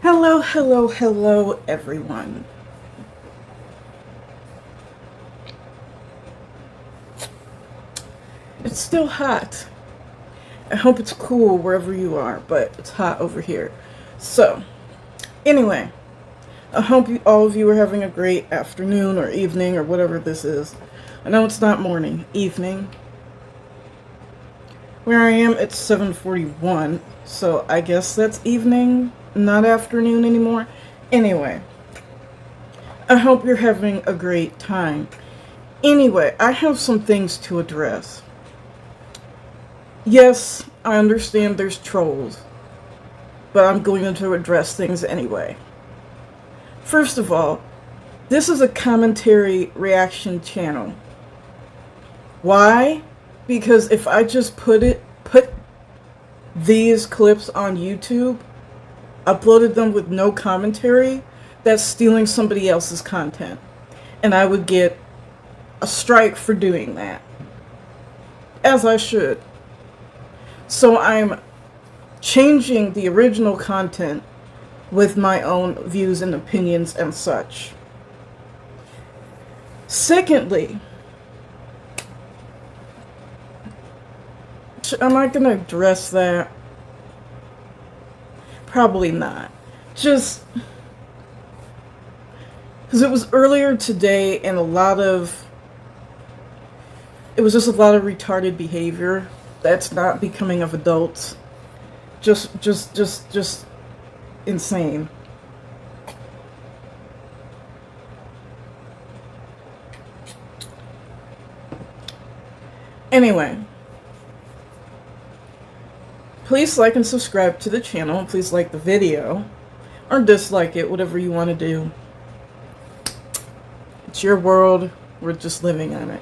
Hello, hello, hello, everyone. It's still hot. I hope it's cool wherever you are, but it's hot over here. So, anyway, I hope all of you are having a great afternoon or evening or whatever this is. I know it's not morning, evening. Where I am, it's 7:41, so I guess that's evening, not afternoon anymore. Anyway, I hope you're having a great time. Anyway, I have some things to address. Yes, I understand there's trolls, but I'm going to address things anyway. First of all, this is a commentary reaction channel. Why? Because if I just put these clips on YouTube, uploaded them with no commentary, that's stealing somebody else's content. And I would get a strike for doing that. As I should. So I'm changing the original content with my own views and opinions and such. Secondly, am I going to address that? Probably not. Just because it was earlier today and it was just a lot of retarded behavior that's not becoming of adults. Just insane. Anyway, please like and subscribe to the channel. Please like the video or dislike it, whatever you want to do. It's your world. We're just living on it,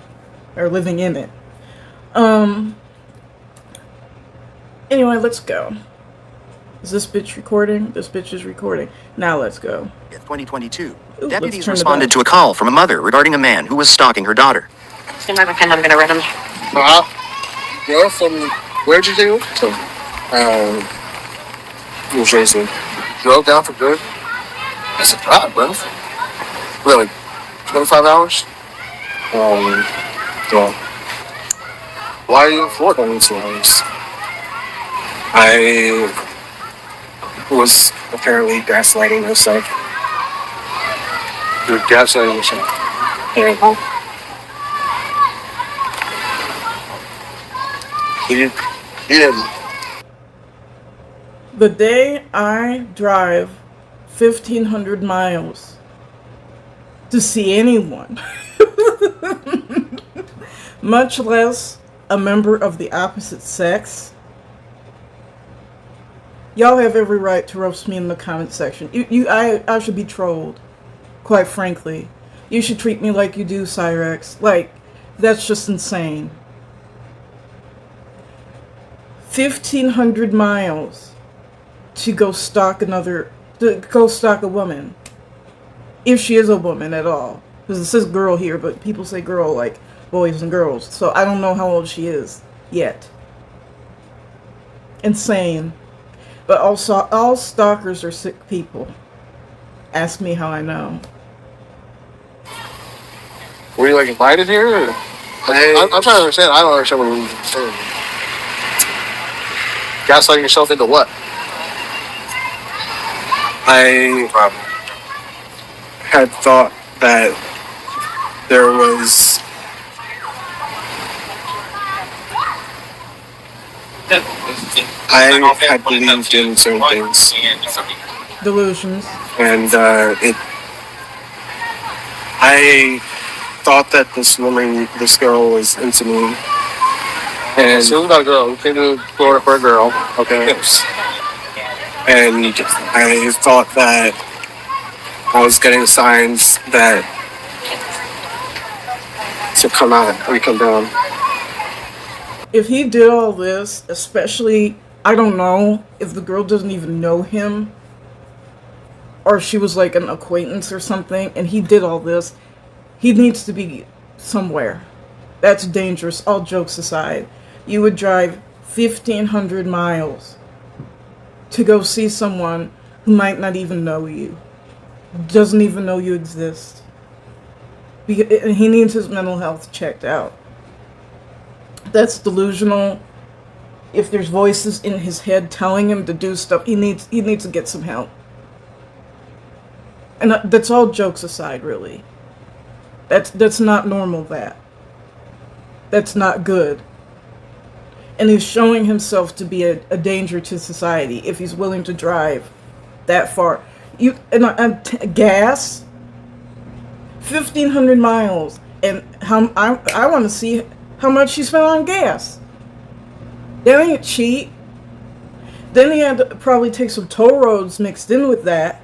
or living in it. Anyway, let's go. Is this bitch recording? This bitch is recording. Now let's go. 2022. Deputies responded to a call from a mother regarding a man who was stalking her daughter. I'm gonna rip him. You're from, where'd you do? New Jersey. Drove down for good? That's a drive, bro. Really? 25 hours? Yeah. Why are you in Florida on these hours? I was apparently gaslighting myself. You're gaslighting yourself. Yeah. You didn't. The day I drive 1,500 miles to see anyone, much less a member of the opposite sex, y'all have every right to roast me in the comment section. I should be trolled, quite frankly. You should treat me like you do, Cyrex. Like, that's just insane. 1,500 miles to go stalk a woman. If she is a woman at all. Because it says girl here, but people say girl like boys and girls. So I don't know how old she is yet. Insane. But also, all stalkers are sick people. Ask me how I know. Were you like invited here? Or? I'm trying to understand. I don't understand what you're saying. Gaslighting yourself into what? I had thought that there was I had believed in certain things, Delusions. and I thought that this girl was into me, and So it's about a girl. You came to Florida for a girl. Okay. and I thought that I was getting signs that to come out and come down. If he did all this, especially, I don't know, if the girl doesn't even know him, or she was like an acquaintance or something, and he did all this, he needs to be somewhere. That's dangerous, all jokes aside. You would drive 1,500 miles to go see someone who might not even know you, doesn't even know you exist. He needs his mental health checked out. That's delusional. If there's voices in his head telling him to do stuff, he needs to get some help. And that's all jokes aside, really. That's not normal, that's not good. And he's showing himself to be a danger to society if he's willing to drive that far. Gas, 1,500 miles, and I want to see how much he spent on gas. That ain't cheap. Then he had to probably take some toll roads mixed in with that.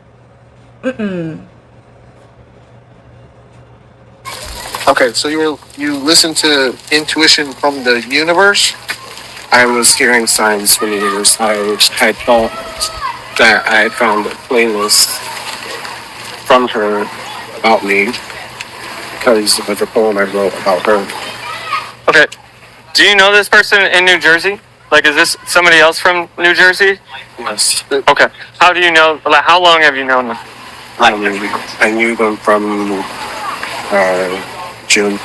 Okay, so you listen to intuition from the universe? I was hearing signs for years. I thought that I had found a playlist from her about me because of the poem I wrote about her. Okay. Do you know this person in New Jersey? Like, is this somebody else from New Jersey? Yes. Okay. How do you know? Like, how long have you known them? I knew them from June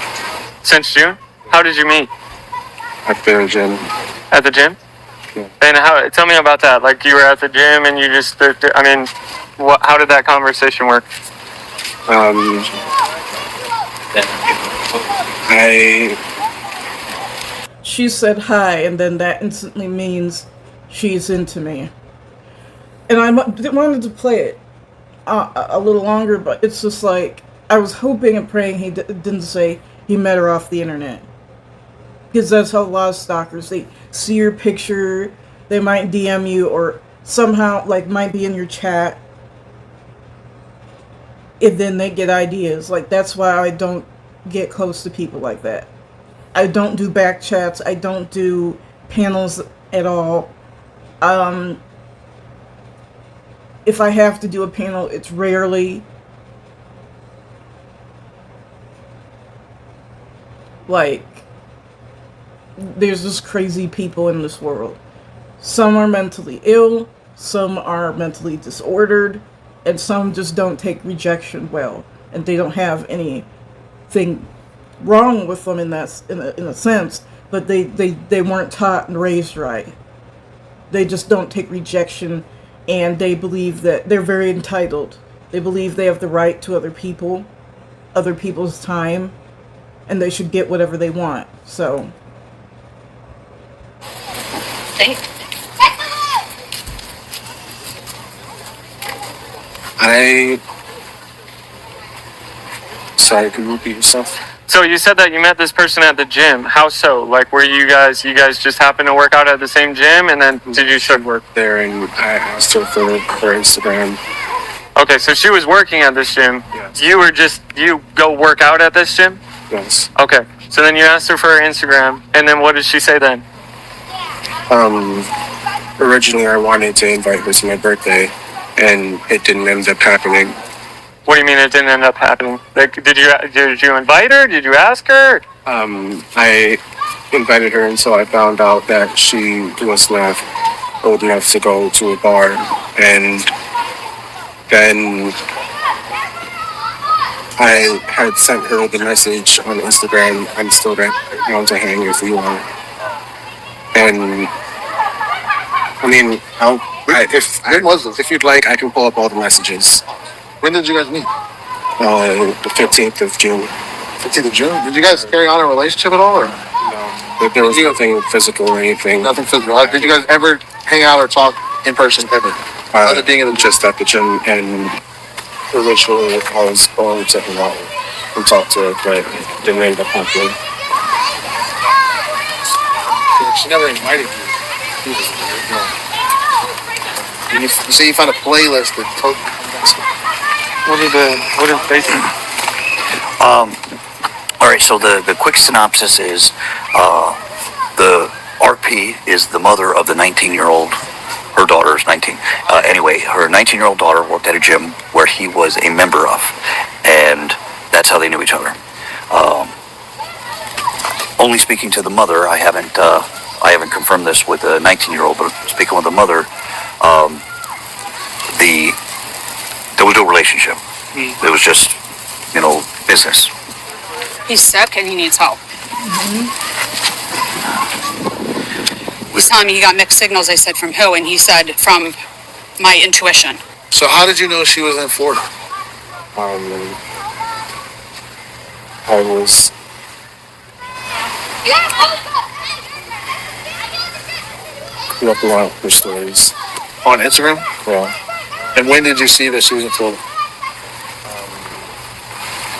Since June? How did you meet? at the gym. At the gym? Yeah. And tell me about that. Like, you were at the gym and you just, I mean, how did that conversation work? She said hi, and then that instantly means she's into me. And I wanted to play it a little longer, but it's just like, I was hoping and praying he didn't say he met her off the internet. Because that's how a lot of stalkers, they see your picture, they might DM you, or somehow, like, might be in your chat, and then they get ideas. Like, that's why I don't get close to people like that. I don't do back chats, I don't do panels at all. If I have to do a panel, it's rarely. Like, there's just crazy people in this world. Some are mentally ill, some are mentally disordered, and some just don't take rejection well, and they don't have anything wrong with them in a sense, but they weren't taught and raised right. They just don't take rejection, and they believe that they're very entitled. They believe they have the right to other people's time, and they should get whatever they want. So Sorry, can you repeat yourself? So you said that you met this person at the gym. How so? Like, were you guys just happened to work out at the same gym, and then did you start work? There, and I asked her for her Instagram. Okay, so she was working at this gym. Yes. You go work out at this gym? Yes. Okay, so then you asked her for her Instagram, and then what did she say then? Originally I wanted to invite her to my birthday, and it didn't end up happening. What do you mean it didn't end up happening? Like, did you invite her? Did you ask her? I invited her until I found out that she was not old enough to go to a bar, and then I had sent her the message on Instagram, I'm still down to hang if you want. And I mean, if you'd like, I can pull up all the messages. When did you guys meet? The 15th of June. 15th of June? Did you guys carry on a relationship at all? Or? No. There was nothing physical or anything. Nothing physical. Did you guys ever hang out or talk in person ever? Other being in the just at the gym, and originally I was going to hang out and talk to her, but it didn't end up happening. She never invited you. You say you found a playlist that told you. What did they say? All right, so the quick synopsis is the RP is the mother of the 19-year-old. Her daughter is 19. Anyway, her 19-year-old daughter worked at a gym where he was a member of, and that's how they knew each other. Only speaking to the mother, I haven't confirmed this with the 19-year-old, but speaking with the mother, there was no relationship. It was just, business. He's sick and he needs help. He's telling me he got mixed signals. I said, from who? And he said, from my intuition. So how did you know she was in Florida? I was looking at her stories. On Instagram? Yeah, And when did you see that she was in Florida?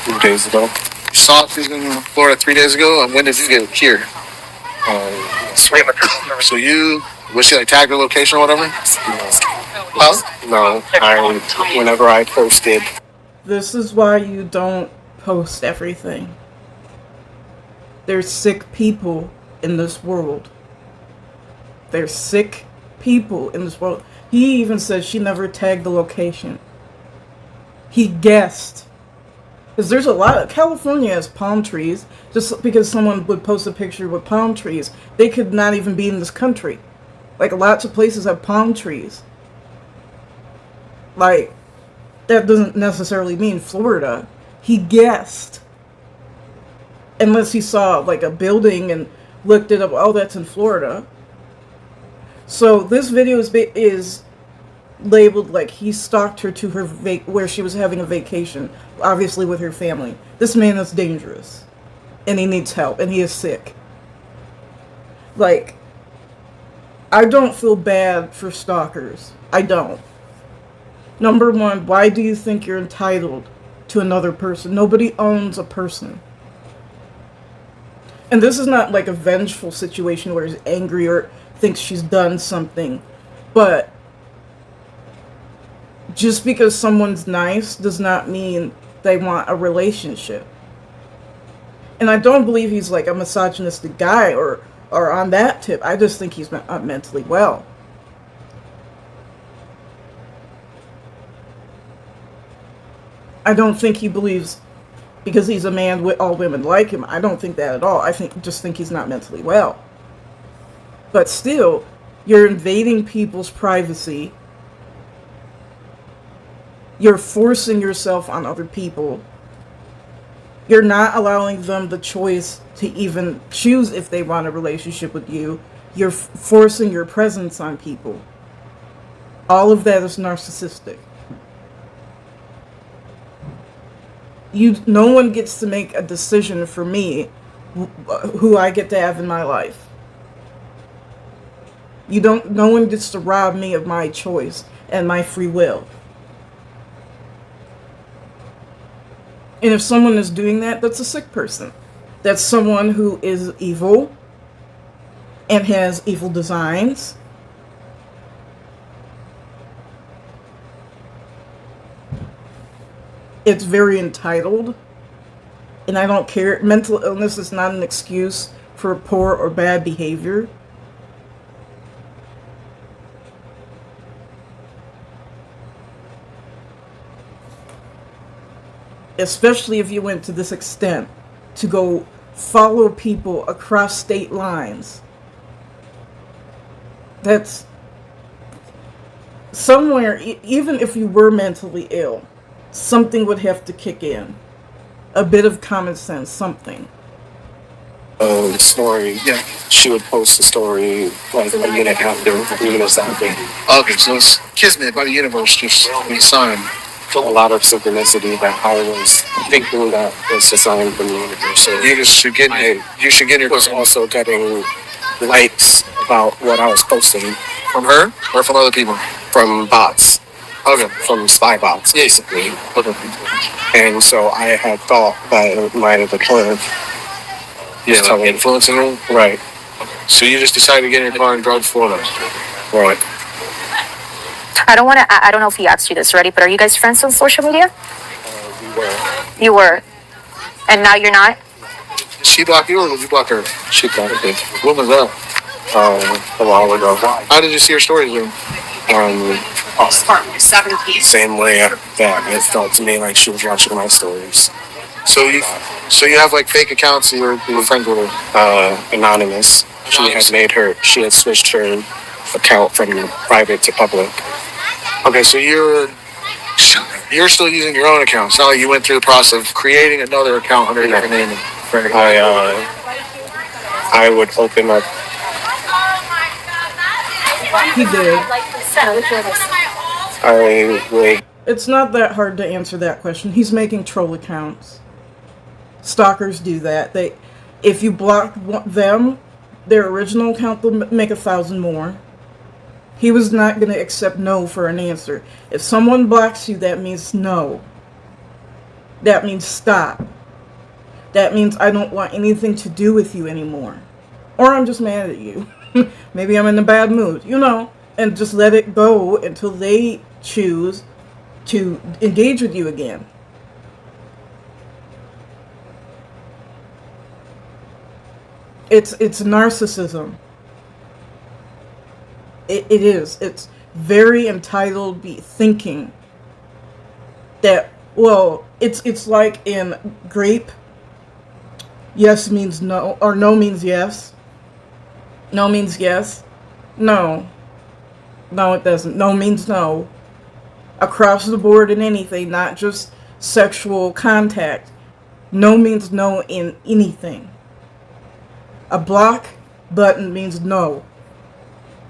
a few days ago. You saw she was in Florida 3 days ago, and when did you get here? So was she like tagged her location or whatever? No, whenever I posted, This is why you don't post everything. There's sick people in this world. There's sick people in this world. He even said she never tagged the location. He guessed. Because there's a lot of... California has palm trees. Just because someone would post a picture with palm trees, they could not even be in this country. Like, lots of places have palm trees. Like, that doesn't necessarily mean Florida. He guessed. Unless he saw, like, a building and looked it up. Oh, that's in Florida. So, this video is labeled like he stalked her to her where she was having a vacation, obviously with her family. This man is dangerous, and he needs help, and he is sick. Like, I don't feel bad for stalkers. I don't. Number one, why do you think you're entitled to another person? Nobody owns a person. And this is not like a vengeful situation where he's angry or thinks she's done something, but just because someone's nice does not mean they want a relationship. And I don't believe he's like a misogynistic guy or on that tip. I just think he's not mentally well. I don't think he believes because he's a man with all women like him. I don't think that at all. I just think he's not mentally well. But still, you're invading people's privacy. You're forcing yourself on other people. You're not allowing them the choice to even choose if they want a relationship with you. You're forcing your presence on people. All of that is narcissistic. No one gets to make a decision for me who I get to have in my life. No one gets to rob me of my choice and my free will. And if someone is doing that, that's a sick person. That's someone who is evil and has evil designs. It's very entitled. And I don't care. Mental illness is not an excuse for poor or bad behavior. Especially if you went to this extent to go follow people across state lines. That's somewhere, even if you were mentally ill, something would have to kick in. A bit of common sense, something. The story, Yeah. she would post a story like a minute after, minutes after. Okay, so it's kismet by the universe just we signed. A lot of synchronicity that I was thinking that was designed for me. So You should get your I was also getting likes about what I was posting from her or from other people. from bots, Okay. from spy bots, basically. Okay. And so I had thought that it might have occurred. Yeah, like influencing her. Right, So you just decided to get in your car and drive to Florida. right. I don't know if he asked you this already, but are you guys friends on social media? We were. You were. And now you're not? Did she block you or did you block her? She got it When was that? a while ago. How did you see her stories with him? 70s. Same way that it felt to me like she was watching my stories. So you have like fake accounts you were friends with her. Okay, so you're still using your own account. It's not like you went through the process of creating another account under your name. I would open up. He did. I would. It's not that hard to answer that question. He's making troll accounts. Stalkers do that. If you block them, their original account, they'll make 1,000 more. He was not going to accept no for an answer. If someone blocks you, that means no. That means stop. That means I don't want anything to do with you anymore. Or I'm just mad at you. Maybe I'm in a bad mood, and just let it go until they choose to engage with you again. It's narcissism. It is. It's very entitled thinking that, it's like in grape, yes means no, or no means yes. No means yes. No. No, it doesn't. No means no. Across the board in anything, not just sexual contact. No means no in anything. A block button means no.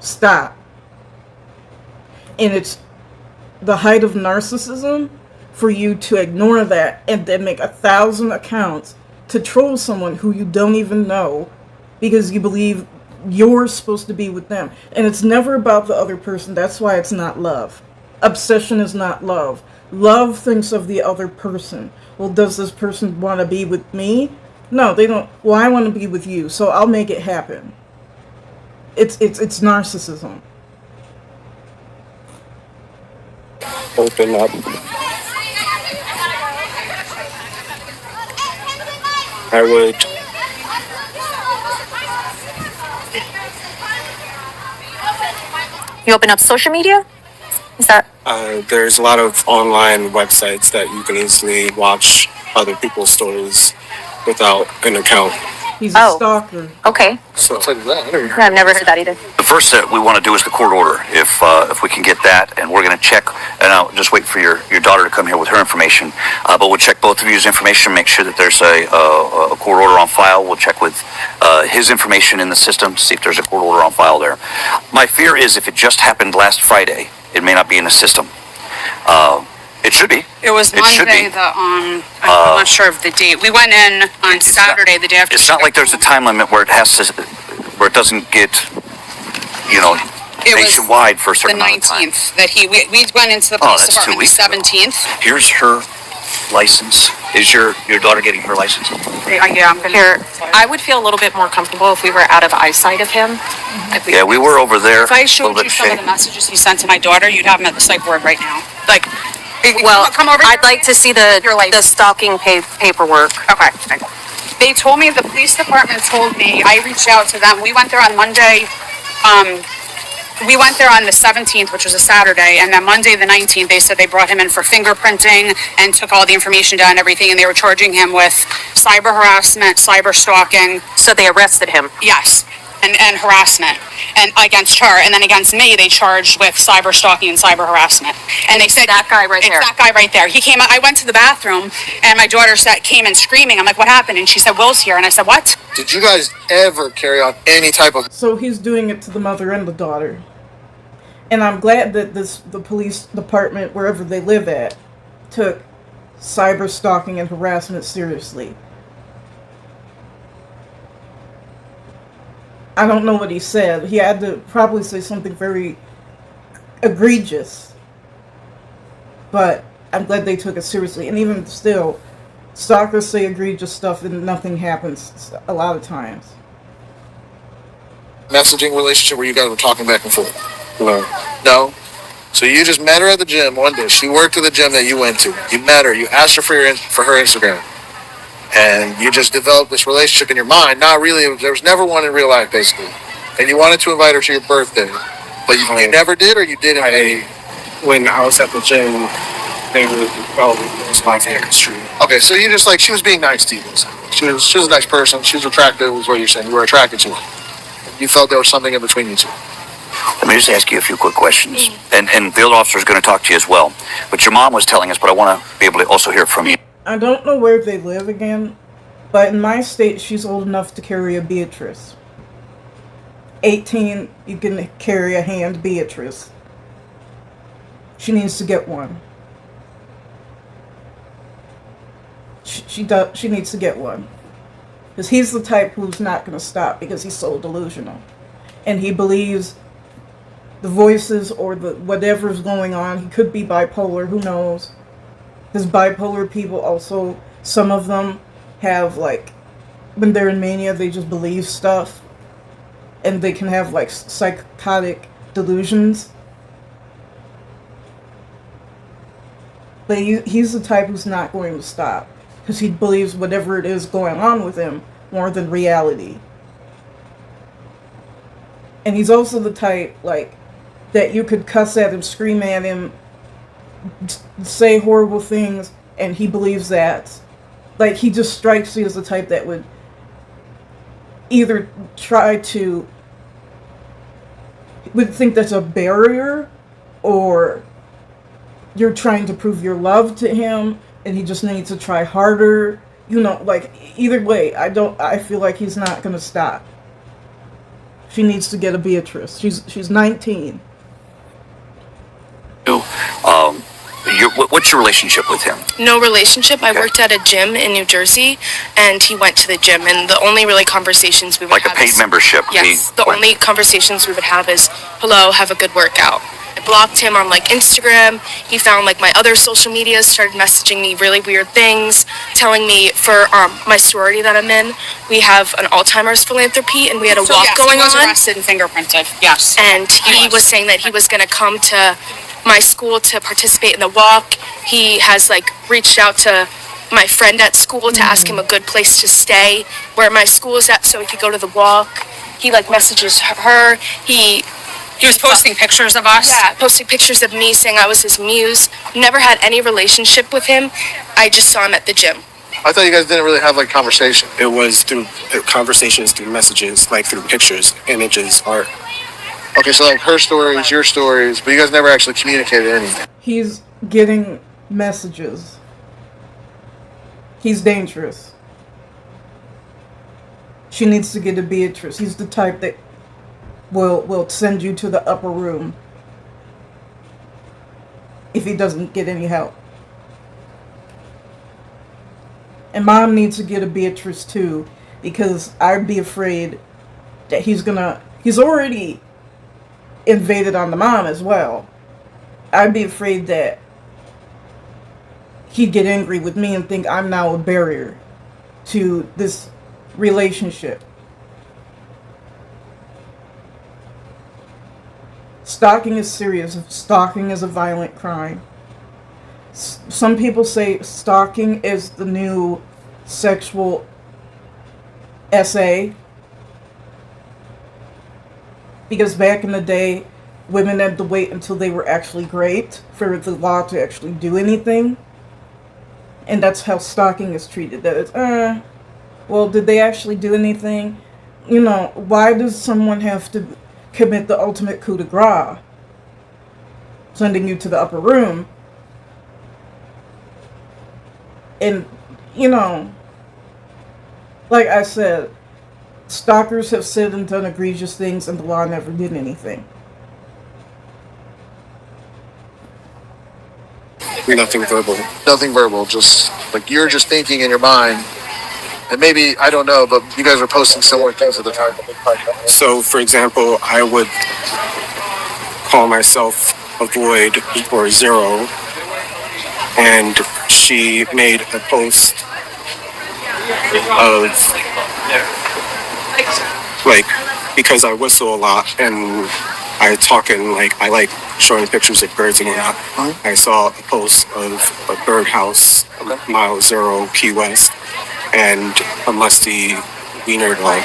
Stop. And it's the height of narcissism for you to ignore that and then make 1,000 accounts to troll someone who you don't even know because you believe you're supposed to be with them. And it's never about the other person. That's why it's not love. Obsession is not love. Love thinks of the other person. Well, does this person want to be with me? No, they don't. Well, I want to be with you, so I'll make it happen. It's narcissism. Open up. I would. You open up social media? Is that? There's a lot of online websites that you can easily watch other people's stories without an account. He's a stalker. Okay. So it's like that. Yeah, I've never heard that either. The first that we want to do is the court order. If we can get that, and we're going to check, and I'll just wait for your daughter to come here with her information. But we'll check both of you's information, make sure that there's a court order on file. We'll check with his information in the system to see if there's a court order on file there. My fear is if it just happened last Friday, it may not be in the system. It should be. It was Monday, I'm not sure of the date. We went in on Saturday, the day after. It's not like there's a time limit where it doesn't get, nationwide for a certain amount of time. The 19th we went into the police department the 17th. Here's her license. Is your daughter getting her license? Yeah, I'm here. I would feel a little bit more comfortable if we were out of eyesight of him. Yeah, we were over there. If I showed you some of the messages he sent to my daughter, you'd have him at the psych ward right now. Well, come over. I'd like to see the stalking paperwork. Okay. They told me, the police department told me, I reached out to them. We went there on Monday. We went there on the 17th, which was a Saturday, and then Monday the 19th, they said they brought him in for fingerprinting and took all the information down and everything, and they were charging him with cyber harassment, cyber stalking. So they arrested him? Yes, and harassment, and against her, and then against me, they charged with cyber stalking and cyber harassment. And they said that guy right there. It's that guy right there. He came. I went to the bathroom, and my daughter came in screaming. I'm like, "What happened?" And she said, "Will's here." And I said, "What?" Did you guys ever carry on any type of... So he's doing it to the mother and the daughter. And I'm glad that the police department, wherever they live at, took cyber stalking and harassment seriously. I don't know what he said. He had to probably say something very egregious. But I'm glad they took it seriously. And even still, stalkers say egregious stuff and nothing happens a lot of times. messaging relationship where you guys were talking back and forth? No. No? So you just met her at the gym one day. She worked at the gym that you went to. You met her. You asked her for her Instagram. And you just developed this relationship in your mind. Not really. There was never one in real life, basically. And you wanted to invite her to your birthday. But you never did, or you did it? When I was at the gym, it was my favorite street. Okay, so you just she was being nice to you. She was a nice person. She was attractive, is what you're saying. You were attracted to her. You felt there was something in between you two. Let me just ask you a few quick questions. And the other officer is going to talk to you as well. But your mom was telling us, but I want to be able to also hear from you. I don't know where they live again, but in my state, she's old enough to carry a Beatrice. 18, you can carry a hand Beatrice. She needs to get one. She needs to get one. Because he's the type who's not going to stop because he's so delusional. And he believes the voices or the whatever's going on. He could be bipolar, who knows. Because bipolar people also, some of them have like, when they're in mania, they just believe stuff. And they can have like psychotic delusions. But he's the type who's not going to stop. Because he believes whatever it is going on with him more than reality. And he's also the type, like, that you could cuss at him, scream at him, say horrible things, and he believes that. Like, he just strikes you as the type that would either would think that's a barrier, or you're trying to prove your love to him, and he just needs to try harder. You know, like, either way, I feel like he's not gonna stop. She needs to get a Beatrice. She's 19. What's your relationship with him? No relationship. I Okay. worked at a gym in New Jersey, and he went to the gym, and the only really conversations we would Like a have paid is, membership? Yes, the only conversations we would have is, hello, have a good workout. I blocked him on like Instagram. He found like my other social medias, started messaging me really weird things, telling me for my sorority that I'm in, we have an Alzheimer's philanthropy, and we had a walk going he was on. arrested and fingerprinted. Yes. And he was saying that he was going to come to my school to participate in the walk. He has like reached out to my friend at school to ask him a good place to stay where my school is at so he could go to the walk. He like messages her. He was posting pictures of us. Yeah, posting pictures of me saying I was his muse. Never had any relationship with him. I just saw him at the gym. I thought you guys didn't really have like conversation. It was through conversations, through messages, like through pictures, images, art. Okay, so like her stories, your stories, but you guys never actually communicated anything. He's getting messages. He's dangerous. She needs to get a Beatrice. He's the type that will send you to the upper room if he doesn't get any help. And Mom needs to get a Beatrice too, because I'd be afraid that he's already invaded on the mom as well. I'd be afraid that he'd get angry with me and think I'm now a barrier to this relationship. Stalking is serious. Stalking is a violent crime. Some people say stalking is the new sexual SA. Because back in the day, women had to wait until they were actually raped for the law to actually do anything. And that's how stalking is treated. That it's, well, did they actually do anything? You know, why does someone have to commit the ultimate coup de grace? Sending you to the upper room. And, you know, like I said, stalkers have said and done egregious things, and the law never did anything. Nothing verbal. Nothing verbal, just like you're just thinking in your mind. And maybe, I don't know, but you guys were posting similar things at the time. So, for example, I would call myself a void or zero, and she made a post of, like, because I whistle a lot and I talk and, like, I like showing pictures of birds and whatnot. I saw a post of a birdhouse, mile 0, Key West, and a musty wiener dog.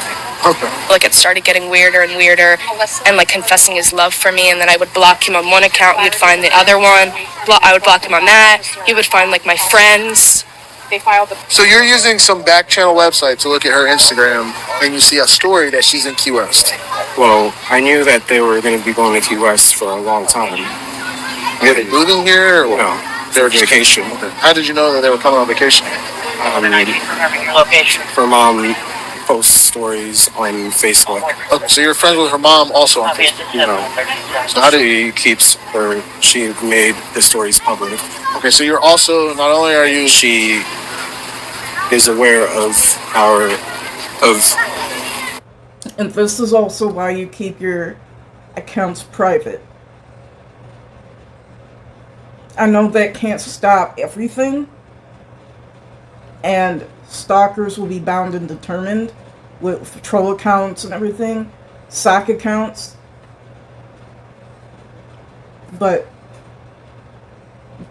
Like it started getting weirder and weirder, and like confessing his love for me, and then I would block him on one account, he would find the other one, I would block him on that, he would find like my friends. They filed the... So you're using some back channel website to look at her Instagram, and you see a story that she's in Key West. Well, I knew that they were going to be going to Key West for a long time. Were they moving here? Or No, their vacation. how did you know that they were coming on vacation? Her mom posts stories on Facebook. Okay, so you're friends with her mom also on Facebook. You know, So how did she made the stories public. Okay, so you're also not only are you She is aware of And this is also why you keep your accounts private. I know that can't stop everything, and stalkers will be bound and determined with troll accounts and everything, sock accounts, but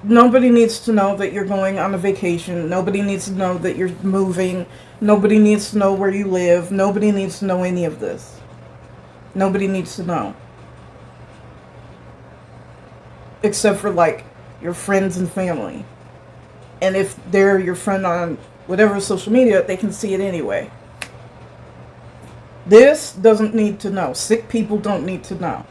nobody needs to know that you're going on a vacation. Nobody needs to know that you're moving. Nobody needs to know where you live. Nobody needs to know any of this. Nobody needs to know. Except for, like, your friends and family. And if they're your friend on whatever social media, they can see it anyway. This doesn't need to know. Sick people don't need to know.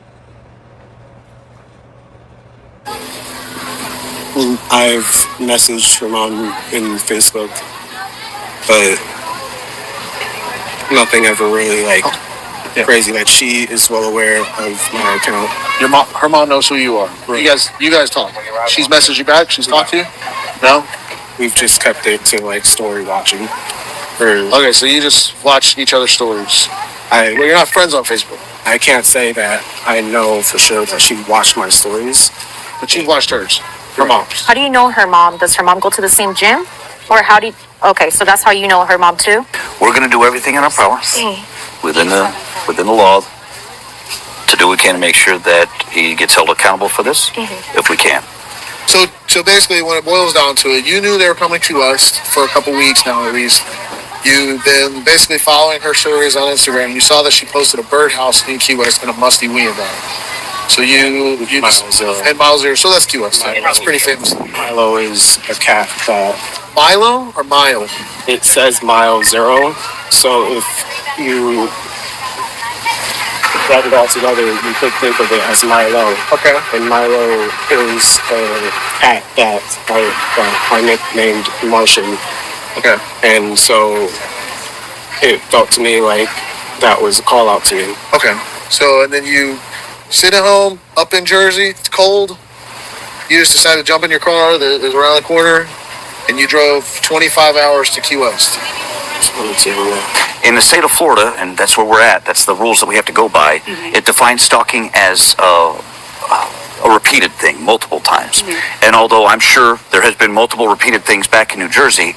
I've messaged her mom in Facebook, but nothing ever really crazy. Like, she is well aware of my account. her mom knows who you are. Right. You guys talk. She's messaged you back. She's talked to you. No. We've just kept it to like story watching. Okay, so you just watch each other's stories. Well, you're not friends on Facebook. I can't say that I know for sure that she watched my stories, But she's watched hers. Her mom's. How do you know her mom? Does her mom go to the same gym? Or how do you... Okay, so that's how you know her mom too? We're going to do everything in our power within the law to do what we can to make sure that he gets held accountable for this, if we can. So basically, when it boils down to it, you knew they were coming to us for a couple weeks now, at least. You've been basically following her stories on Instagram. You saw that she posted a birdhouse in Key West and a musty wee about it. So you and Mile Zero. So that's Key West. That's pretty famous. Milo is a cat that Milo or Mile? it says Mile Zero. So if you write it all together, you could think of it as Milo. Okay. And Milo is a cat that I nicknamed Martian. Okay. And so it felt to me like that was a call out to me. Okay. So and then you sit at home up in Jersey. It's cold. You just decided to jump in your car that is around the corner, and you drove 25 hours to Key West. In the state of Florida, and that's where we're at, that's the rules that we have to go by, it defines stalking as a repeated thing, multiple times. And although I'm sure there has been multiple repeated things back in New Jersey,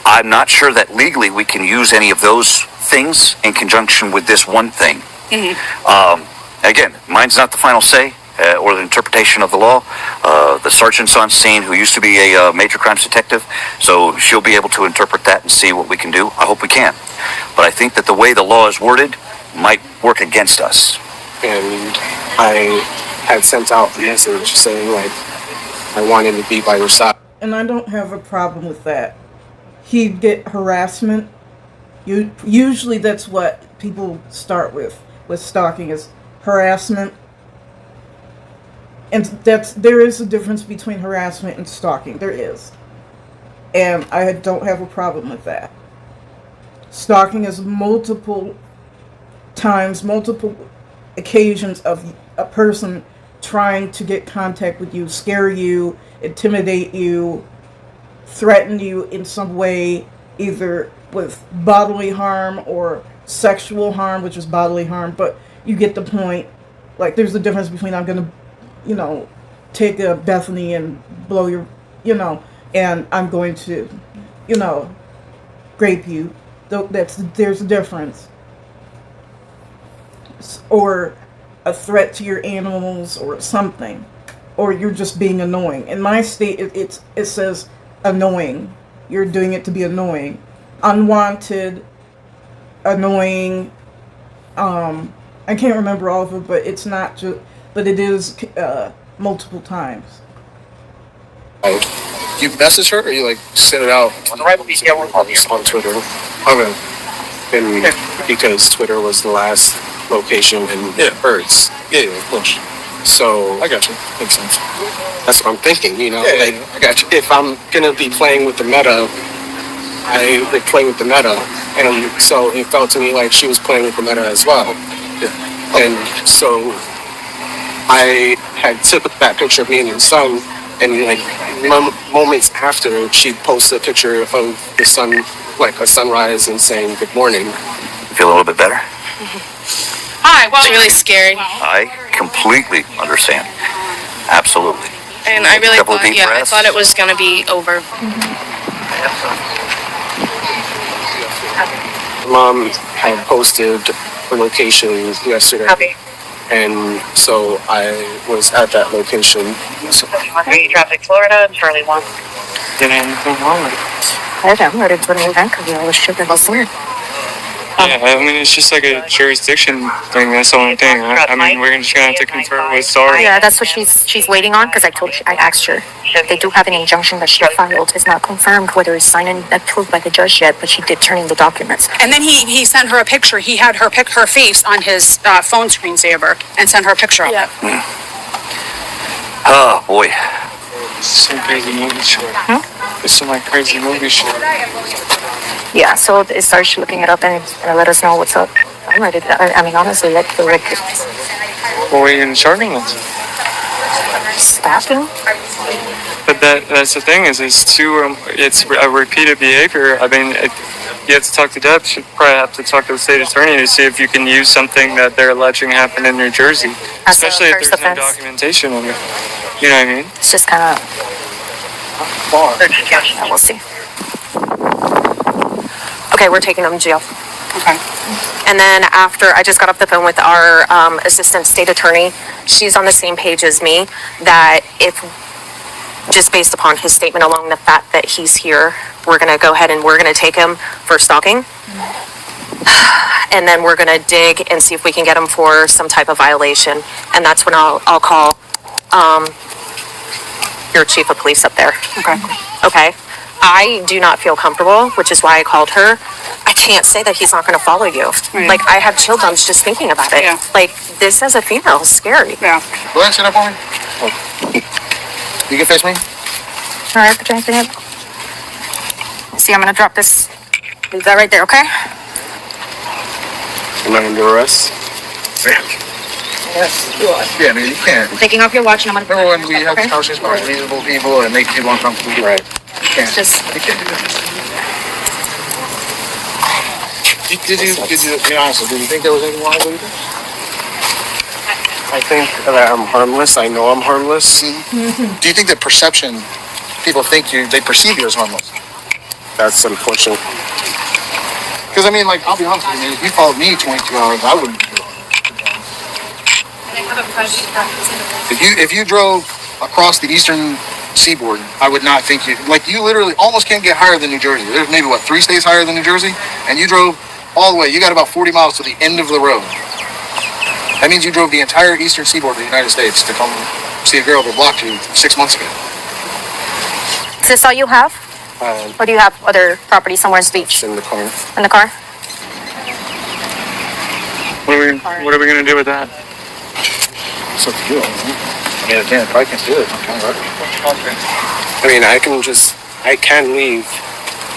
I'm not sure that legally we can use any of those things in conjunction with this one thing. Again, mine's not the final say or the interpretation of the law. The sergeant's on scene, who used to be a major crimes detective, so she'll be able to interpret that and see what we can do. I hope we can. But I think that the way the law is worded might work against us. And I had sent out a message saying like I wanted to be by your side. And I don't have a problem with that. He'd get harassment. Usually that's what people start with stalking, is harassment. And there is a difference between harassment and stalking. There is. And I don't have a problem with that. Stalking is multiple times, multiple occasions of a person trying to get contact with you, scare you, intimidate you, threaten you in some way, either with bodily harm or sexual harm, which is bodily harm, but you get the point. Like, there's a difference between I'm going to, take a Bethany and blow your, and I'm going to, grape you. There's a difference. Or a threat to your animals or something. Or you're just being annoying. In my state, it says annoying. You're doing it to be annoying. Unwanted, annoying, I can't remember all of it, but it's not just, but it is multiple times. You message her, or you send it out On Twitter. Okay. And because Twitter was the last location and birds. Yeah, of course. So I got you. Makes sense. that's what I'm thinking, you know. Yeah, Like, I got you. if I'm gonna be playing with the meta, I like play with the meta, and so it felt to me like she was playing with the meta as well. Yeah. And so I had took that picture of me and the sun, and like moments after, she posted a picture of the sun, like a sunrise, and saying good morning. Feel a little bit better? Hi, well, It's really scary. I completely understand. Absolutely. And I really Couple of thought, deep yeah, I breaths. thought it was gonna be over. Mom had posted the location yesterday, Copy. and so I was at that location. So, 3 traffic Florida, Charlie 1. Did anything wrong with it? I downloaded for the event because I was shipping before. Yeah, I mean, it's just like a jurisdiction thing. That's the only thing. I mean, we're just gonna have to confirm with Sorry. Yeah, that's what she's waiting on because I asked her. They do have an injunction that she filed. It's not confirmed whether it's signed and approved by the judge yet, but she did turn in the documents. and then he sent her a picture. He had her her face on his phone screensaver and sent her a picture of it. Oh, boy. Some crazy movie shit. It's some like crazy movie shit. Yeah, so it starts looking it up and let us know what's up. I'm ready. I mean, honestly, like the What are you gonna charge them with? staffing. But that's the thing is it's a repeated behavior. I mean, you have to talk to Deb. You probably have to talk to the state attorney to see if you can use something that they're alleging happened in New Jersey, As a especially if first there's no offense. documentation of it. You know what I mean? It's just kind of. We'll see. Okay, we're taking them to jail. Okay. And then after, I just got off the phone with our assistant state attorney. She's on the same page as me, that if, just based upon his statement alone, the fact that he's here, we're going to go ahead and we're going to take him for stalking. And then we're going to dig and see if we can get him for some type of violation. And that's when I'll call your chief of police up there. Okay. Okay? I do not feel comfortable, which is why I called her. I can't say that he's not going to follow you. Right. Like, I have chill bumps just thinking about it. Yeah. Like, this as a female is scary. Yeah. Go ahead and sit up for me. You can face me. All right, put your hands in it. See, I'm gonna drop this. Leave that right there, okay? am I under arrest? Yes, you are. Yeah, man, you can't. Taking off your watch and I'm gonna. Remember when we have conversations about reasonable people and make people uncomfortable? Right. You can't. It's just. You can't do that. Did you be honest, did you think there was anything wrong with it? I think that I'm harmless. I know I'm harmless. Do you think that perception, people think they perceive you as harmless? That's unfortunate. Because I mean, like, I'll be honest with you, if you followed me 22 hours, I wouldn't do it. If you drove across the eastern seaboard, I would not think you literally almost can't get higher than New Jersey. There's maybe 3 states higher than New Jersey, and you drove all the way. You got about 40 miles to the end of the road. That means you drove the entire eastern seaboard of the United States to come see a girl that blocked you 6 months ago. Is this all you have? Or do you have other property somewhere in the beach? In the car. In the car? What are we gonna do with that? It's up to you. I mean, again, if I can do it, okay, right? I mean, I can leave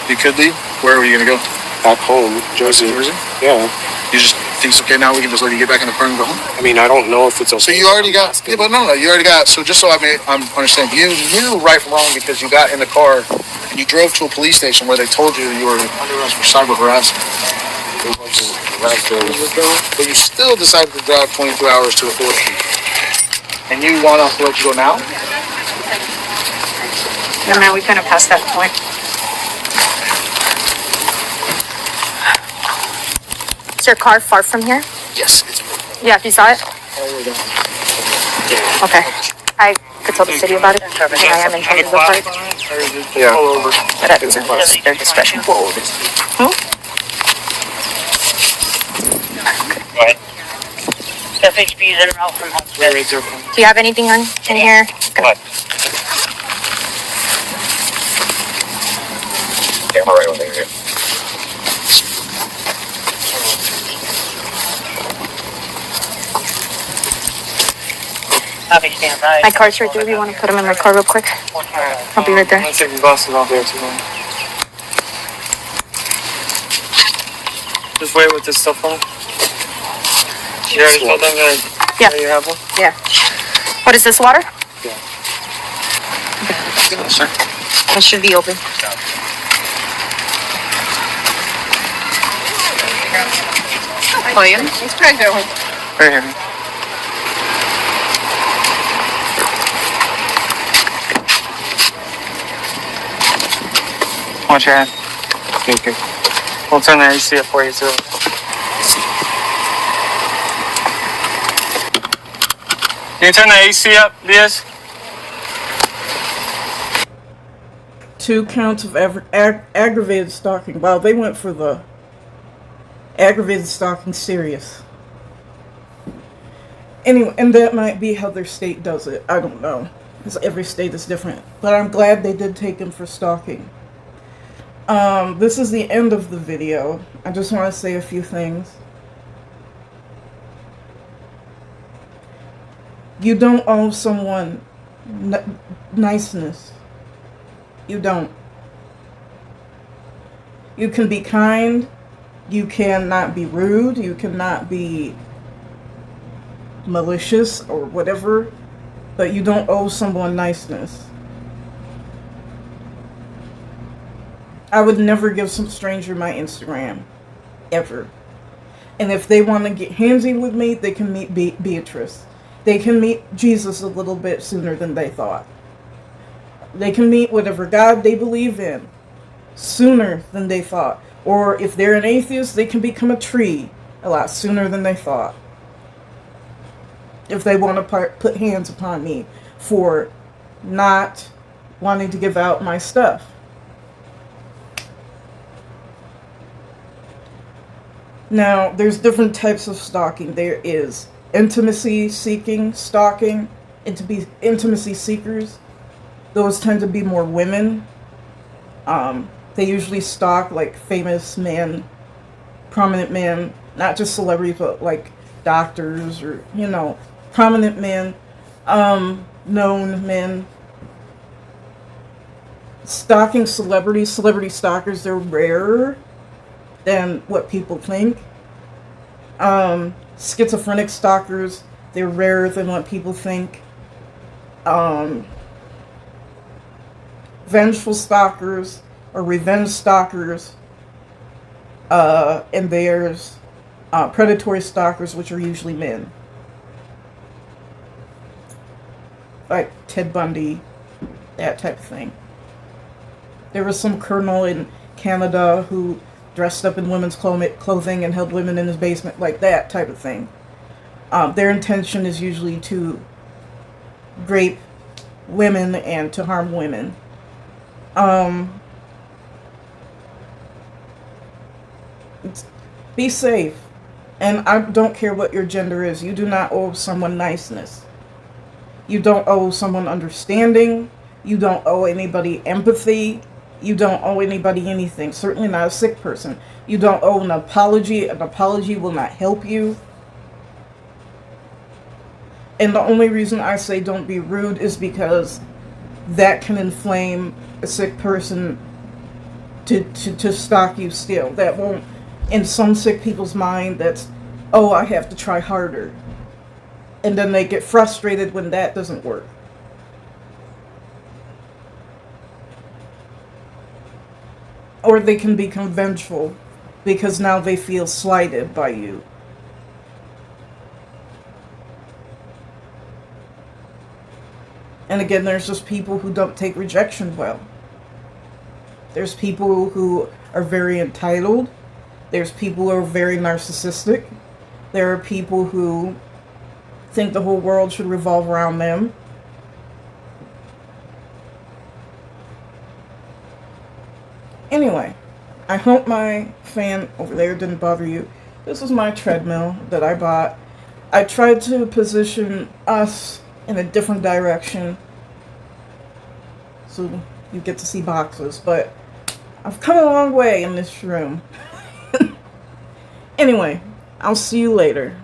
You could leave. Where were you gonna go? back home, Jersey. Yeah. You just think it's okay now? We can just let you get back in the car and go home. I mean, I don't know if it's okay. So you already got, yeah, but no, you already got. So just so I'm understand, you knew right from wrong because you got in the car and you drove to a police station where they told you you were under arrest for cyber harassment. But you still decided to drive 22 hours to the Florida. And you want us to let you go now? No, man, we kind of passed that point. Is your car far from here? Yes, it's Yeah, you saw it? all the way down. Okay. I could tell the city about it. And I am in charge of the park. Yeah. All over. But that's their discretion. FHB is in route from Homestead. Do you have anything in here? Camera right over there. Happy standby. My car's right there. You want to put them in my car real quick? I'll be right there. I'm gonna take the glasses off there too. Just wait with this stuff on. You already told them that Yeah. you have one? Yeah. What is this, water? Yeah. Sure. It should be open. William, what's Craig doing? Right here. Watch your hand. Thank you. We'll turn the AC up for you too. Can you turn the AC up, Diaz? 2 counts of aggravated stalking. Wow, they went for the aggravated stalking serious. Anyway, and that might be how their state does it. I don't know, because every state is different. But I'm glad they did take him for stalking. This is the end of the video. I just want to say a few things. You don't owe someone niceness. You don't. You can be kind. You cannot be rude. You cannot be malicious or whatever. But you don't owe someone niceness. I would never give some stranger my Instagram. Ever. And if they want to get handsy with me, they can meet Beatrice. They can meet Jesus a little bit sooner than they thought. They can meet whatever God they believe in sooner than they thought. Or if they're an atheist, they can become a tree a lot sooner than they thought. If they want to put hands upon me for not wanting to give out my stuff. Now, there's different types of stalking. There is intimacy-seeking stalking, intimacy seekers. Those tend to be more women. They usually stalk like famous men, prominent men, not just celebrities, but like doctors or, you know, prominent men, known men. Stalking celebrities, celebrity stalkers, they're rarer than what people think. Schizophrenic stalkers, they're rarer than what people think. Vengeful stalkers or revenge stalkers, and there's predatory stalkers, which are usually men, like Ted Bundy, that type of thing. There was some colonel in Canada who dressed up in women's clothing and held women in his basement, like that type of thing. Their intention is usually to rape women and to harm women. Be safe. And I don't care what your gender is. You do not owe someone niceness. You don't owe someone understanding. You don't owe anybody empathy. You don't owe anybody anything. Certainly not a sick person. You don't owe an apology. An apology will not help you. And the only reason I say don't be rude is because that can inflame a sick person to stalk you still. That won't, in some sick people's mind, that's, oh, I have to try harder. And then they get frustrated when that doesn't work. Or they can become vengeful because now they feel slighted by you. And again, there's just people who don't take rejection well. There's people who are very entitled. There's people who are very narcissistic. There are people who think the whole world should revolve around them. Anyway, I hope my fan over there didn't bother you. This is my treadmill that I bought. I tried to position us in a different direction so you get to see boxes, but I've come a long way in this room. Anyway, I'll see you later.